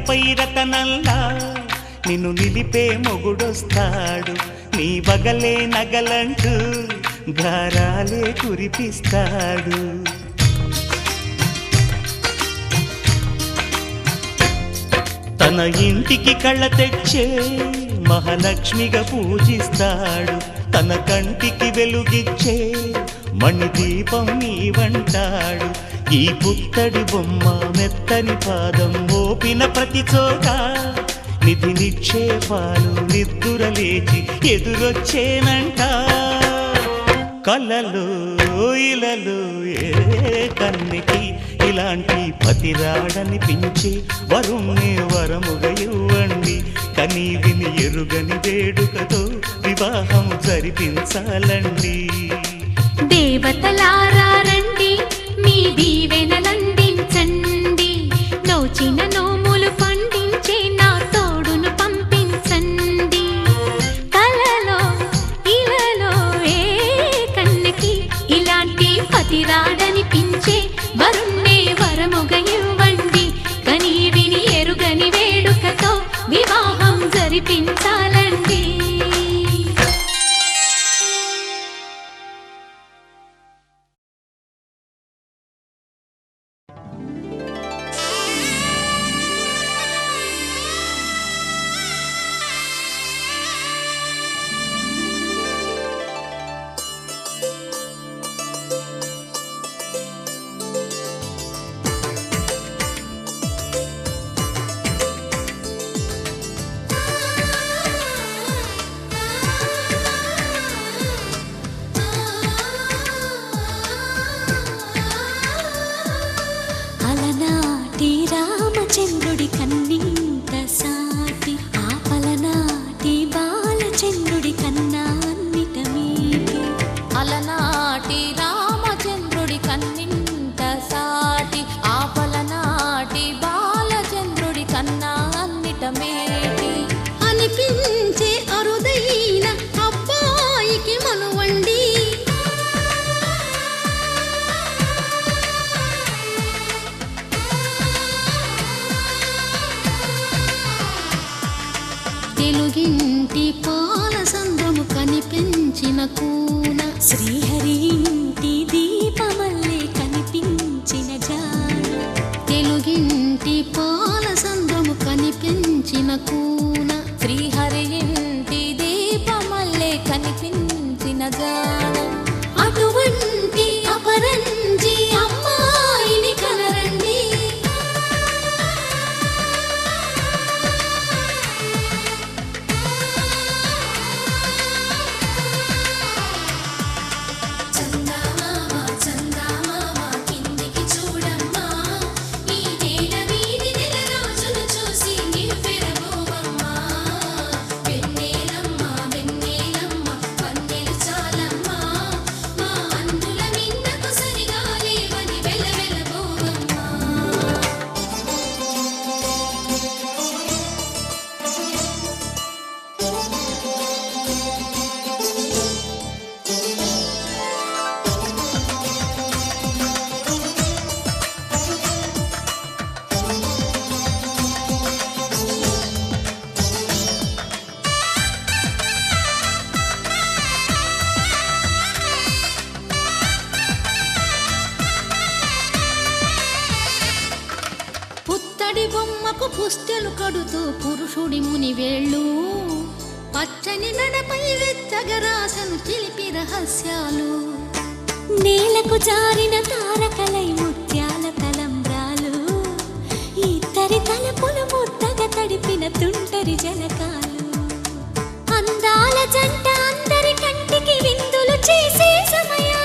పీటలపై రతనల్లా నిన్ను నిలిపే మొగుడొస్తాడు. నీ బగలే నగలంటూ గారాలే కురిపిస్తాడు. తన ఇంటికి కళ్ళ తెచ్చే మహాలక్ష్మిగా పూజిస్తాడు. తన కంటికి వెలుగిచ్చే మణిదీపం నీవంటాడు. ఈ పుత్తడి బొమ్మ మెత్తని పాదం మోపిన ప్రతి చోట నిధి నిక్షేపాలు నిద్దురలేచి ఎదురొచ్చేనంట. కలలో ఇలలో ఏ కన్నికి ఇలాంటి పతిరాడనిపించే వరుణ్ణి వరముగా ఇవ్వండి. కనీ విని ఎరుగని వేడుకతో వివాహం జరిపించాలండి. దేవతలారా రండి, మీ దీవెనలందించండి. నోచిన నోములు పండించే నా తోడును పంపించండి. కలలో ఇలలో ఏ కన్నకి ఇలాంటి పతిరాడనిపించే వరుణ్ణే వరముగా ఇవ్వండి. కనీ విని ఎరుగని వేడుకతో వివాహం జరిపించాలండి. రామచంద్రుడి కన్నింత సాటి ఆపలనాటి బాలచంద్రుడి కన్నా అన్నిట మీటి. అలనాటి రామచంద్రుడి కన్నింత సాటి ఆపలనాటి బాలచంద్రుడి కన్నా అన్నిట మేటి. అనిపించే అరుదైన అబ్బాయికి మనువండి. తెలుగింటి పాల సంద్రము కనిపించిన కూన శ్రీహరి ఇంటి దీపమల్లే కనిపించిన జాన. తెలుగింటి పాల సంద్రము కనిపించిన కూన శ్రీహరి ఇంటి దీపమల్లే కనిపించిన జాన. అటువంటి అపరంజి అమ్మాయిని కనరండి. పుత్తడి బొమ్మకు పుస్తెలు కడుతూ పురుషుడి ముని వేళ్ళు పచ్చని నడపై వెచ్చగరాసను చిలిపి రహస్యాలు. నేలకు జారిన తారకలై ముత్యాల తలంబ్రాలు ఇద్దరి తలపులు ముద్దగా తడిపిన తుంటరి జలకాలు. అందాల జంట అందరి కంటికి విందులు చేసే సమయాన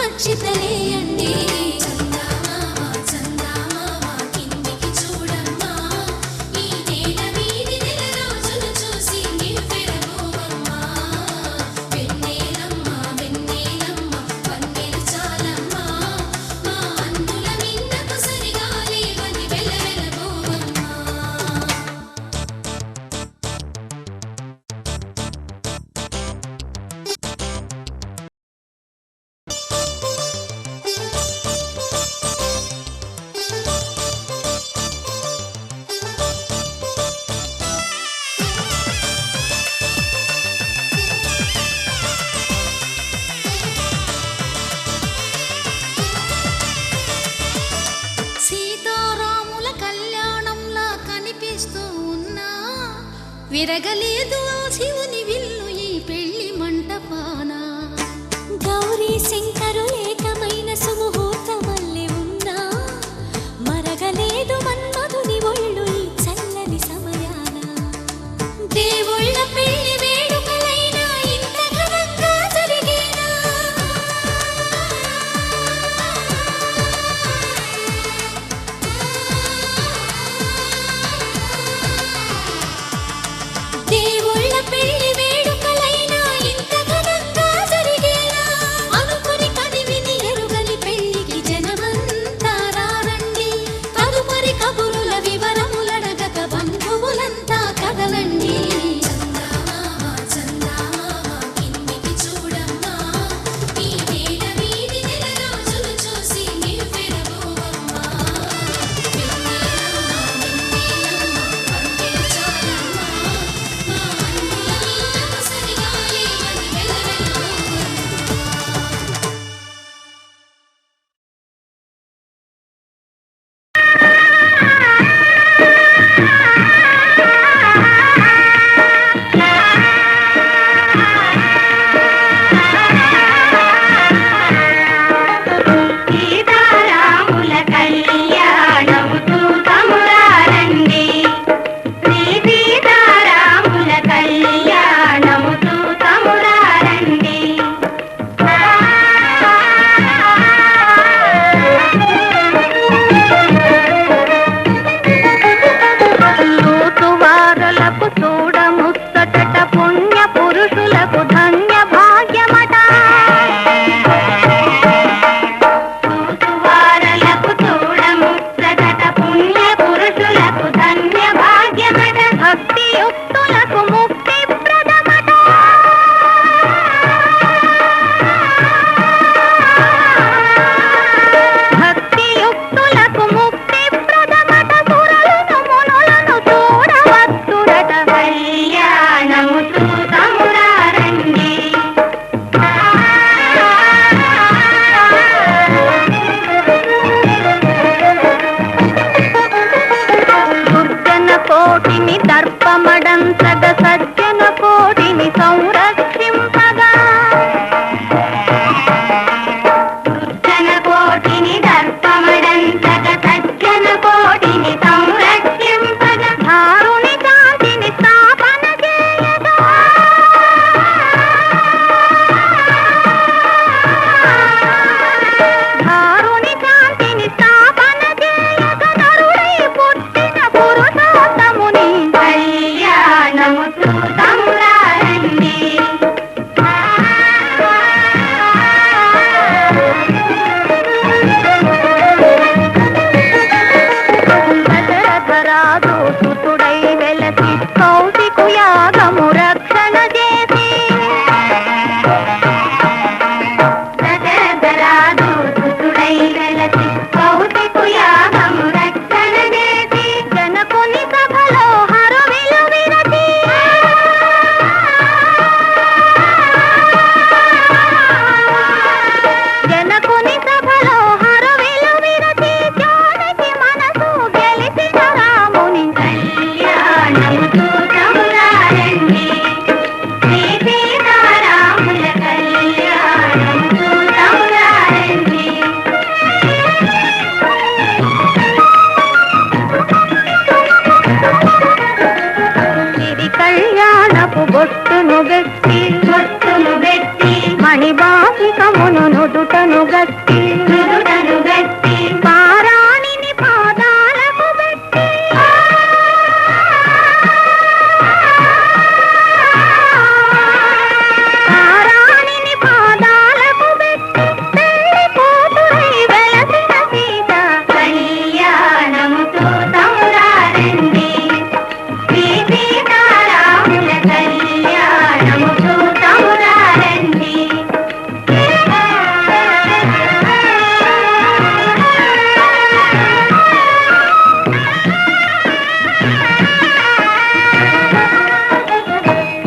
అక్షితలేయండి. విరగలేదు ఆ శివుని విల్లు ఈ పెళ్లి మంటపాన. గౌరీ శంకరు ఏకమైన సుముహూర్తమల్లె ఉన్నా మరగలేదు మన్మధుని ఒళ్ళు ఈ చల్లని సమయాన. దేవుళ్ళ పెళ్లి వేడుకలైనా ఇంత ఘనంగా జరిగేనా? దేవుళ్ళ పెళ్లి వేడుకలైనా ఇంత ఘనంగా జరిగేనా? అనుకుని కనివిని ఎరుగని పెళ్లికి జనమంతా రారండి. తదుపరి కబురుల వివరములడగక బంధువులంతా కదలండి. చందమామ చందమామ కిందికి చూడమ్మా, ఈ వేళ వీధి నెల రోజులు చూసి నివ్వెరబోవమ్మా. వెన్నెలమ్మ వెన్నెలమ్మ పండె చాలమ్మా, మా అన్నుల ఇంతకు సరిగాలే అని వెలవెలబోవమ్మా. సీతారాముల కళ్యాణము చూతమురారండి, శ్రీ సీతారాముల కళ్యాణము చూతమురారండి. తూతువారలకు చూడముచ్చటట పుణ్య పురుషులకు ధన్య భాగ్యమట. తూతువారలకు చూడముచ్చటట పుణ్య పురుషులకు ధన్య భాగ్యమట. భక్తియుక్తులకు ముక్తి ప్రదమట. భక్తియుక్తులకు ముక్తి ప్రదమట. సురలను మునులను చూడవచ్చురట. కళ్యాణము చూతమురారండి. దుర్జన కోటిని దర్పమడంతగ సజ్జన కోటిని సంరక్షింపగా. దుర్జన కోటిని దర్పమడంతగ సజ్జన కోటిని సంరక్షింపగా. ధారుని శాంతిని స్థాపన చేయగా. ధారుని శాంతిని స్థాపన చేయగా. నరుడై పుట్టిన పురుషోత్తముని కళ్యాణము చూతమురారండి. దశరథరాజు సుతుడై వెలసి కౌశికు యాగము రక్షణ చేసి. దశరథరాజు సుతుడై వెలసి కౌశికు యాగము రక్షణ చేసి. జనకుని సభలో హరువిలు విరచి. జనకుని సభలో హరువిలు విరచి. జానకి మనసు గెలిచిన రాముని కళ్యాణము చూతమురారండి, శ్రీ సీతారాముల కళ్యాణము చూతమురారండి. సిరి కళ్యాణపు బొట్టును గట్టి మణిబాసికమును నుదుటను గట్టి పారాణిని పాదాలకు పెట్టి. పారాణిని పాదాలకు పెట్టి పెళ్లి కూతురై వెలసిన సీత కళ్యాణము చూతమురారండి, శ్రీ సీతారాముల కళ్యాణము చూతమురారండి.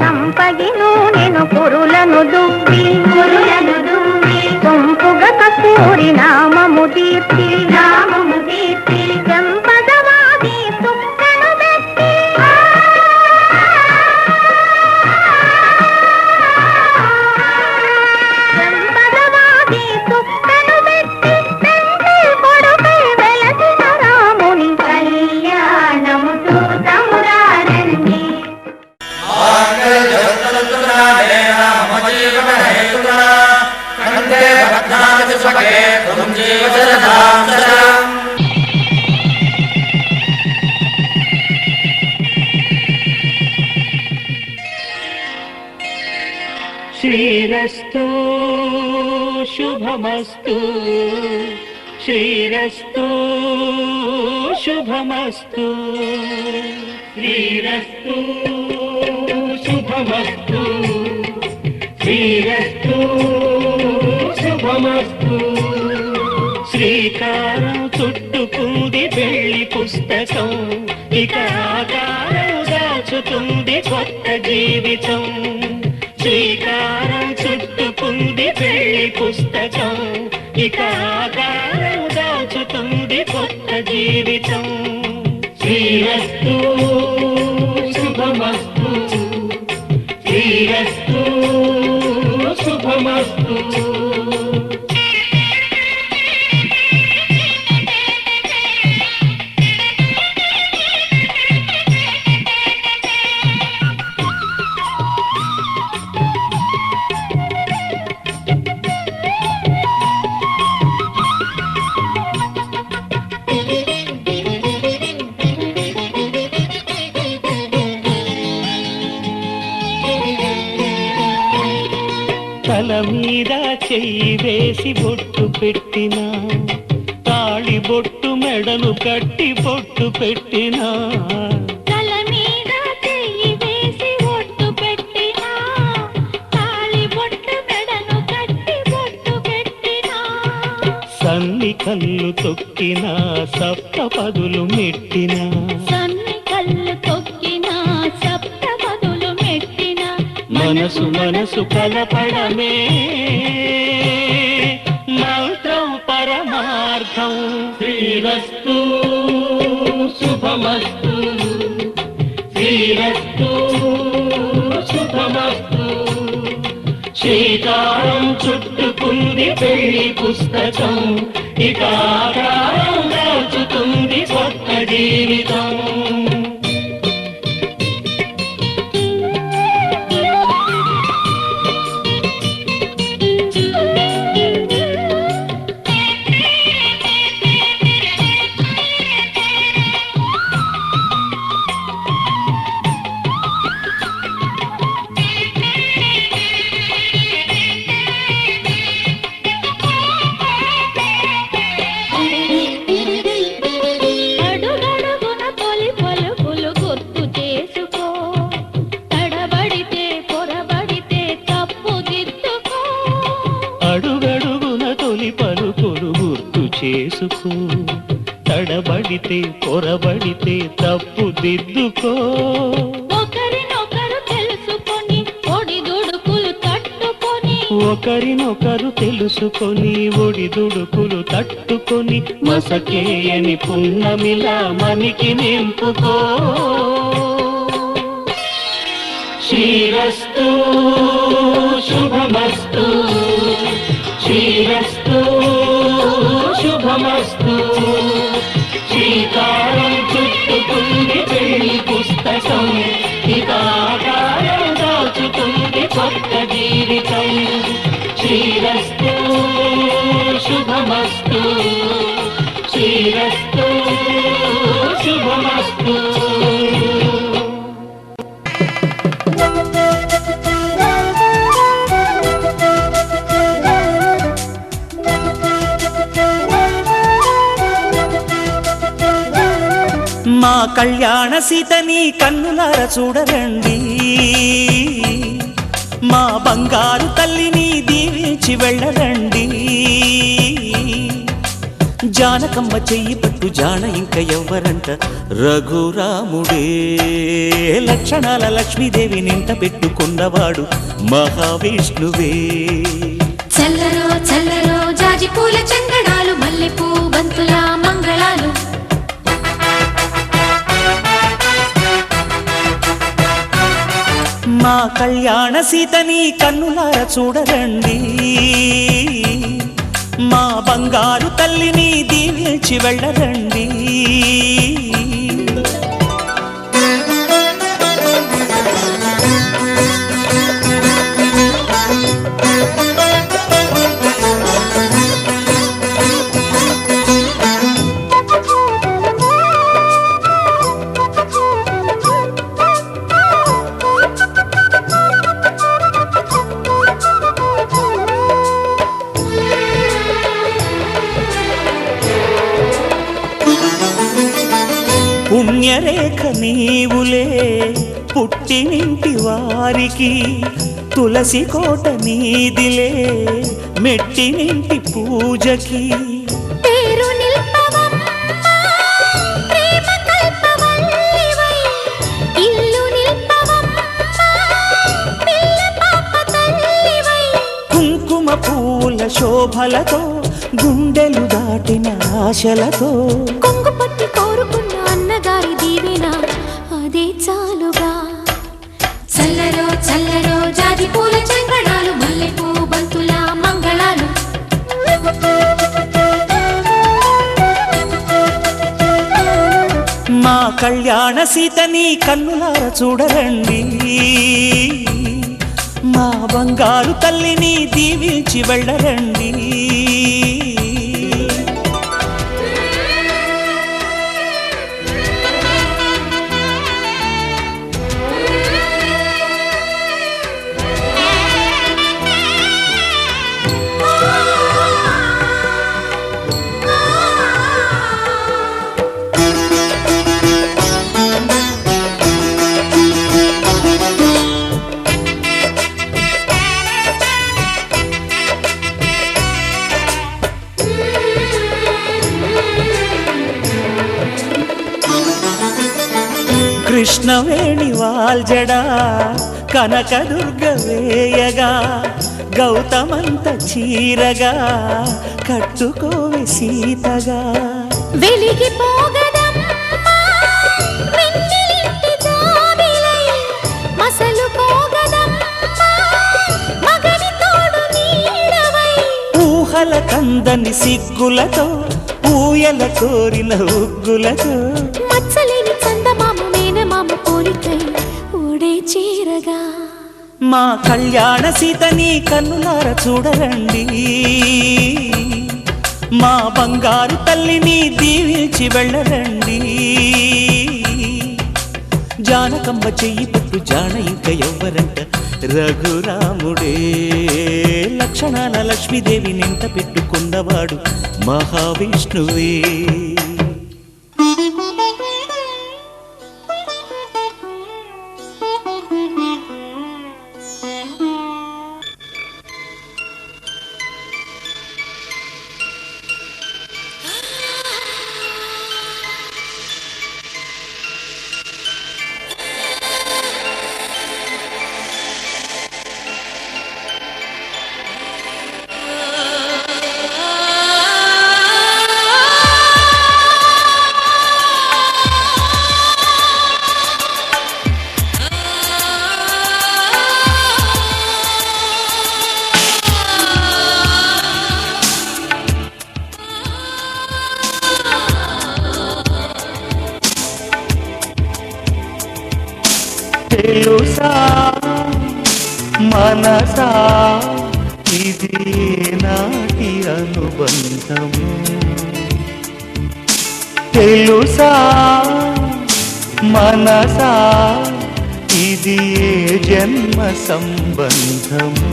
సంపగిను నేను పురులను దువ్వి సొంపుగా కస్తూరి నామము తీర్చి చెంపదవాది సుక్కను పెట్టి. శ్రీరస్తు శుభమస్తు శ్రీరస్తు శుభమస్తు శ్రీరస్తు శుభమస్తు శ్రీరస్తు శుభమస్తు శ్రీకారం చుట్టుకుంది పెళ్లి పుస్తకం ఇక ఆకారం దాచుతుంది కొత్త జీవితం శ్రీకారం చుట్టుకుంది పెళ్లి పుస్తకం ఇక ఆకారం దాచుతుంది కొత్త జీవితం శ్రీరస్తు శుభమస్తు శ్రీరస్తు శుభమస్తు తల మీద చెయ్యి వేసి బొట్టు పెట్టినా తాళి బొట్టు మెడను కట్టి బొట్టు పెట్టినా తల మీద చెయ్యి వేసి బొట్టు పెట్టినా తాళి బొట్టు మెడను కట్టి బొట్టు పెట్టినా సన్ని కళ్ళు తొక్కినా సప్త పదులు మెట్టినా సన్ని కళ్ళు తొక్కినా సప్త పదులు మెట్టినా మనసు మనసు కలపడమే మంత్రం పరమార్థం శ్రీరస్తు శుభమస్తు శ్రీరస్తు శుభమస్తు శ్రీకారం చుట్టుకుంది పెళ్లి పుస్తకం ఇక ఆకారం దాచుతుంది కొత్త జీవితం అడుగడుగున తొలి పలుకులు గుర్తు చేసుకో తడబడితే పొరబడితే తప్పు దిద్దుకో అడుగడుగున తొలి పలుకులు గుర్తు చేసుకో తడబడితే పొరబడితే తప్పు దిద్దుకో ఒకరినొకరు తెలుసుకొని ఒడిదుడుకులు తట్టుకొని ఒకరినొకరు తెలుసుకొని ఒడిదుడుకులు తట్టుకొని మసకేయని పున్నమిలా మనికి నింపుకో శ్రీరస్తు శుభమస్తు శ్రీరస్తు శుభమస్తు శ్రీకారం చుట్టుకుంది పెళ్లి పుస్తకం ఇక ఆకారం దాచుతుంది కొత్త జీవితం శ్రీరస్తు శుభమస్తు శ్రీరస్తు శుభమస్తు మా కళ్యాణ సీతని కన్నులార చూడరండి మా బంగారు తల్లిని దీవించి వెళ్ళరండి జానకమ్మ చెయ్యి పట్టు జాన ఇంక ఎవ్వరంట రఘురాముడే లక్షణాల లక్ష్మీదేవి నింట పెట్టుకున్నవాడు మహావిష్ణువే చల్లరో చల్లరో జాజి పూల చందనాలు మల్లెపూ బంతుల మంగళాలు మా కళ్యాణ సీతని కన్నులార చూడరండి మా బంగారు తల్లిని దీవించి వెళ్ళరండి పుణ్యరేఖ నీవులే పుట్టినింటి వారికి, తులసి కోట నీదిలే మెట్టినింటి పూజకి. పేరు నిల్పవమ్మా ప్రేమ కల్పవల్లివై, ఇల్లు నిల్పవమ్మా పిల్ల పాప తల్లివై. కుంకుమ పూల శోభలతో గుండెలు దాటిన ఆశలతో, కొంగు పట్టి కోరుకున్న అన్నగారి దీవెన అదే చాలుగా. చల్లరో చల్లరో జాజి పూల చంగడాలు, మల్లెపూ బంతుల మంగళాలు. మా కళ్యాణ సీతని కన్నులార చూడరండి, మా బంగారు తల్లిని దీవించి వెళ్ళరండి. కృష్ణవేణి వాల్జడా కనకదుర్గ వేయగా, గౌతమంత చీరగా కట్టుకోవి సీతగా. వెలిగిపోగదమ్మా వెన్నెలింటి జాబిలై, మసలుకోగదమ్మా మగని తోడు నీడవై. ఊహల కందని సిగ్గులతో ఊయల కోరిన ఉగ్గులతో, మచ్చలేని చందమామ మేనమామ పోలికై ఓడే చీరగా. మా కళ్యాణ సీతని కన్నులార చూడరండి, మా బంగారు తల్లిని దీవించి వెళ్ళరండి. జానకమ్మ చెయ్యి పట్టు జాన ఇంక ఎవ్వరంట, రఘురాముడే లక్షణాల లక్ష్మీదేవి నింట పెట్టుకున్నవాడు మహావిష్ణువే. తెలుసా మనసా ఇది నాటి అనుబంధము, తెలుసా మనసా ఇది జన్మ సంబంధము.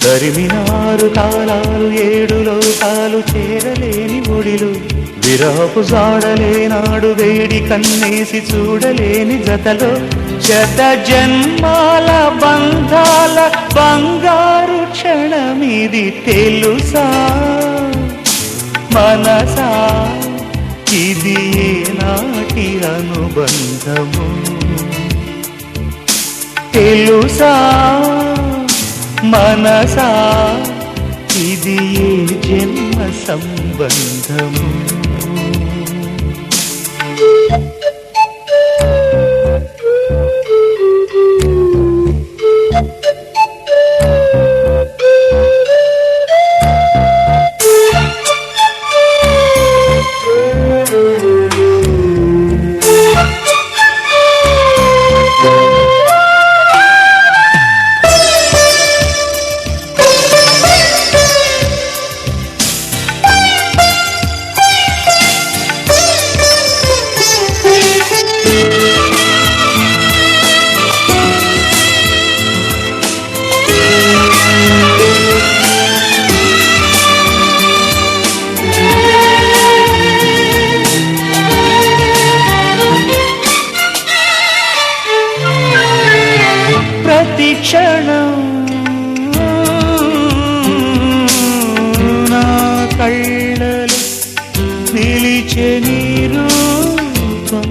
తరిమినారు కాలాలు 7 లోకాలు చేరలేని ఒడిలు, విరహపు జాడలేనాడు వేడి కన్నేసి చూడలేని జతలో, శత జన్మాల బంధాల బంగారు క్షణమిది. తెలుసా మనసా ఇది నాటి అనుబంధము, తెలుసా మనసా ఇది జన్మ సంబంధము. నీ రూపం